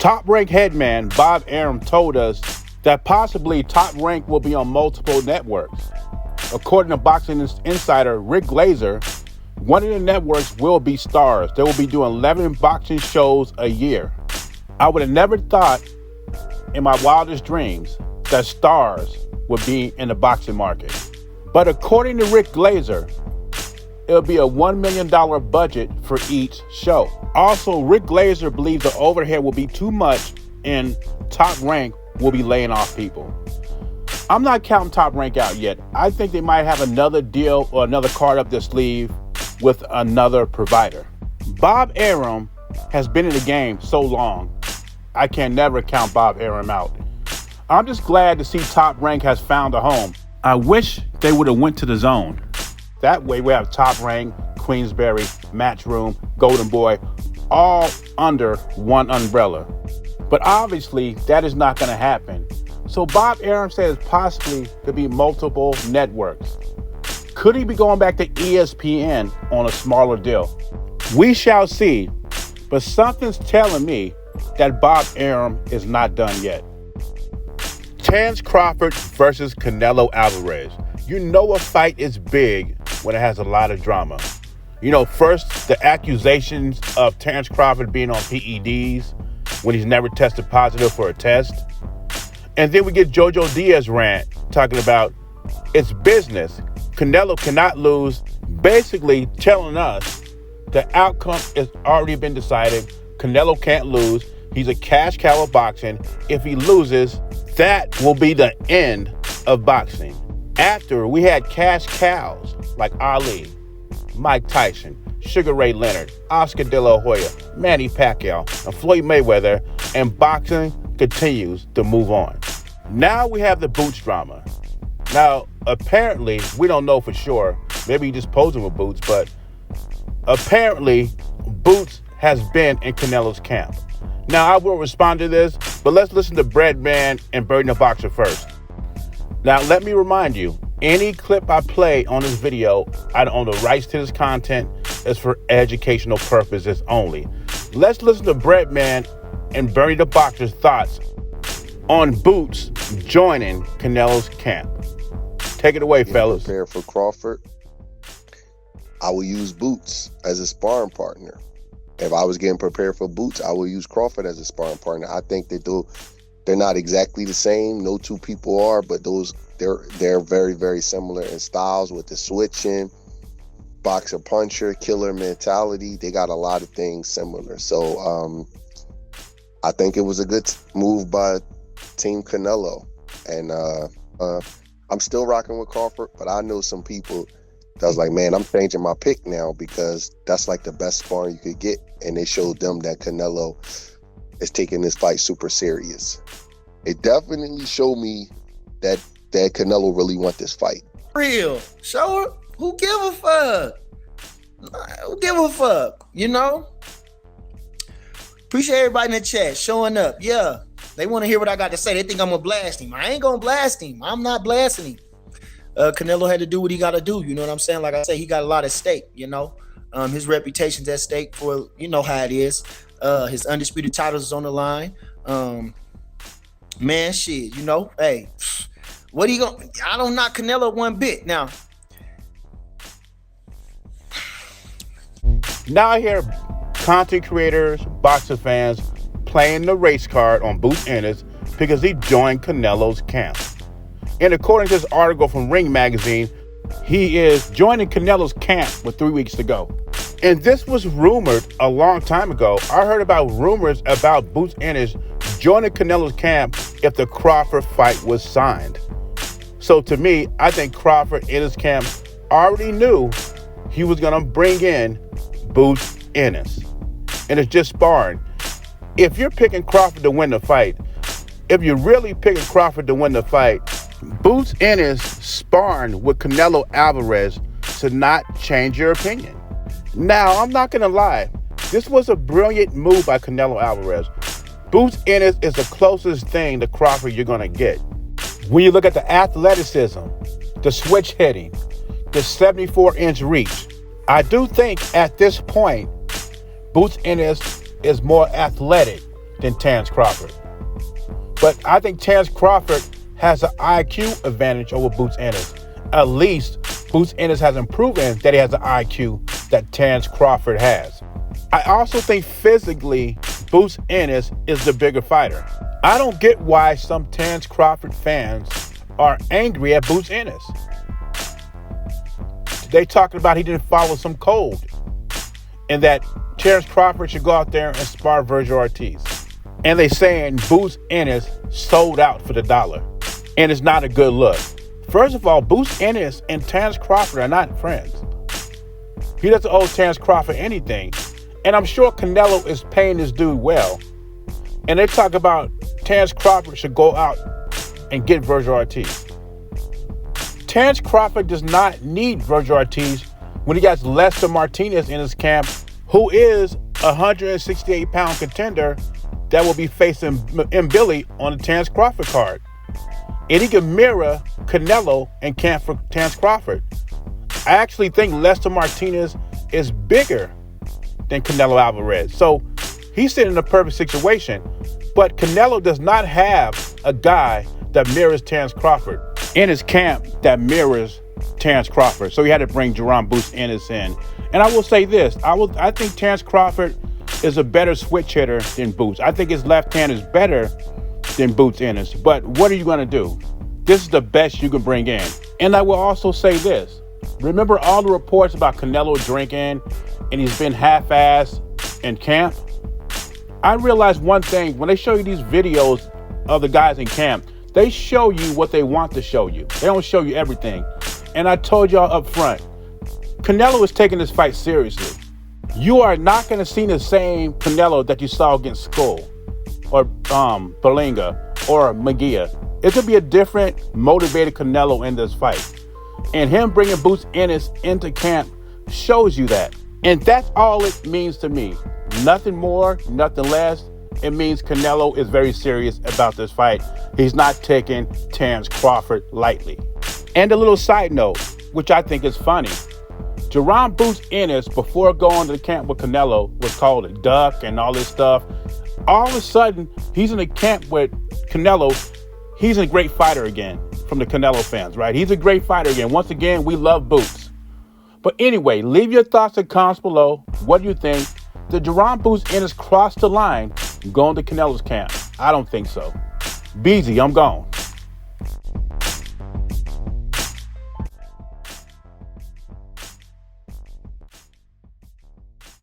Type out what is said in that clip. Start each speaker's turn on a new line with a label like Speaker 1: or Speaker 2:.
Speaker 1: Top Rank headman Bob Arum told us that possibly Top Rank will be on multiple networks. According to Boxing Insider Rick Glazer, one of the networks will be Stars. They will be doing 11 boxing shows a year. I would have never thought in my wildest dreams that Stars would be in the boxing market. But according to Rick Glazer, it'll be a $1 million budget for each show. Also, Rick Glazer believes the overhead will be too much and Top Rank will be laying off people. I'm not counting Top Rank out yet. I think they might have another deal or another card up their sleeve with another provider. Bob Arum has been in the game so long, I can never count Bob Arum out. I'm just glad to see Top Rank has found a home. I wish they would have went to the Zone. That way we have Top Rank, Queensberry, Matchroom, Golden Boy, all under one umbrella. But obviously that is not going to happen. So Bob Arum says possibly could be multiple networks. Could he be going back to ESPN on a smaller deal? We shall see, but something's telling me that Bob Arum is not done yet. Terence Crawford versus Canelo Alvarez. You know a fight is big when it has a lot of drama. You know, first, the accusations of Terence Crawford being on PEDs when he's never tested positive for a test. And then we get Jojo Diaz rant talking about it's business. Canelo cannot lose, basically telling us the outcome has already been decided. Canelo can't lose. He's a cash cow of boxing. If he loses, that will be the end of boxing. After, we had cash cows like Ali, Mike Tyson, Sugar Ray Leonard, Oscar De La Hoya, Manny Pacquiao, and Floyd Mayweather, and boxing continues to move on. Now we have the Boots drama. Now, apparently, we don't know for sure. Maybe he just posing with Boots, but apparently, Boots has been in Canelo's camp. Now, I will respond to this, but let's listen to Breadman and Birdie the Boxer first. Now, let me remind you, any clip I play on this video, I don't own the rights to this content. It's for educational purposes only. Let's listen to Breadman and Birdie the Boxer's thoughts on Boots joining Canelo's camp. Take it away, fellas.
Speaker 2: Prepare for Crawford. I will use Boots as a sparring partner. If I was getting prepared for Boots, I will use Crawford as a sparring partner. I think that they're not exactly the same. No two people are, but they're very, very similar in styles with the switching, boxer puncher, killer mentality. They got a lot of things similar. So I think it was a good move by Team Canelo. And I'm still rocking with Crawford, but I know some people that was like, man, I'm changing my pick now because that's like the best sparring you could get. And they showed them that Canelo is taking this fight super serious. It definitely showed me that Canelo really want this fight.
Speaker 3: Real. Show her. Who give a fuck? Who give a fuck? You know? Appreciate everybody in the chat showing up. Yeah. They want to hear what I got to say. They think I'm going to blast him. I ain't going to blast him. I'm not blasting him. Canelo had to do what he got to do. You know what I'm saying? Like I say, he got a lot at stake, you know? His reputation's at stake for, you know how it is. His undisputed titles is on the line. Man, shit, you know, hey, what are you going to, I don't knock Canelo one bit. Now
Speaker 1: I hear content creators, boxer fans playing the race card on Boots Ennis because he joined Canelo's camp. And according to this article from Ring Magazine, he is joining Canelo's camp with 3 weeks to go. And this was rumored a long time ago. I heard about rumors about Boots Ennis joining Canelo's camp if the Crawford fight was signed. So to me, I think Crawford in his camp already knew he was going to bring in Boots Ennis. And it's just sparring. If you're picking Crawford to win the fight, if you're really picking Crawford to win the fight, Boots Ennis sparring with Canelo Alvarez to not change your opinion. Now, I'm not going to lie. This was a brilliant move by Canelo Alvarez. Boots Ennis is the closest thing to Crawford you're going to get. When you look at the athleticism, the switch hitting, the 74-inch reach, I do think at this point, Boots Ennis is more athletic than Terence Crawford. But I think Terence Crawford has an IQ advantage over Boots Ennis. At least Boots Ennis hasn't proven that he has an IQ that Terence Crawford has. I also think physically, Boots Ennis is the bigger fighter. I don't get why some Terence Crawford fans are angry at Boots Ennis. They talking about he didn't follow some code and that Terence Crawford should go out there and spar Virgil Ortiz. And they saying Boots Ennis sold out for the dollar. And it's not a good look. First of all, Boots Ennis and Terence Crawford are not friends. He doesn't owe Terence Crawford anything. And I'm sure Canelo is paying this dude well. And they talk about Terence Crawford should go out and get Virgil Ortiz. Terence Crawford does not need Virgil Ortiz when he got Lester Martinez in his camp, who is a 168-pound contender that will be facing Billy on the Terence Crawford card. And he can mirror Canelo and camp for Terence Crawford. I actually think Lester Martinez is bigger than Canelo Alvarez. So he's sitting in a perfect situation. But Canelo does not have a guy that mirrors Terence Crawford in his camp that mirrors Terence Crawford. So he had to bring Jaron Boots Ennis in. And I will say this. I think Terence Crawford is a better switch hitter than Boots. I think his left hand is better than Boots Ennis. But what are you going to do? This is the best you can bring in. And I will also say this. Remember all the reports about Canelo drinking and he's been half-assed in camp? I realized one thing. When they show you these videos of the guys in camp, they show you what they want to show you. They don't show you everything. And I told y'all up front, Canelo is taking this fight seriously. You are not going to see the same Canelo that you saw against Skull or Berlinga or Magia. It's going to be a different, motivated Canelo in this fight. And him bringing Boots Ennis into camp shows you that. And that's all it means to me. Nothing more, nothing less. It means Canelo is very serious about this fight. He's not taking Terence Crawford lightly. And a little side note, which I think is funny. Jaron Boots Ennis, before going to the camp with Canelo, was called a duck and all this stuff. All of a sudden, he's in the camp with Canelo. He's a great fighter again from the Canelo fans, right? He's a great fighter again. Once again, we love Boots. But anyway, leave your thoughts and comments below. What do you think? Did Jaron Boots Ennis cross the line going to Canelo's camp? I don't think so. Beezy, I'm gone.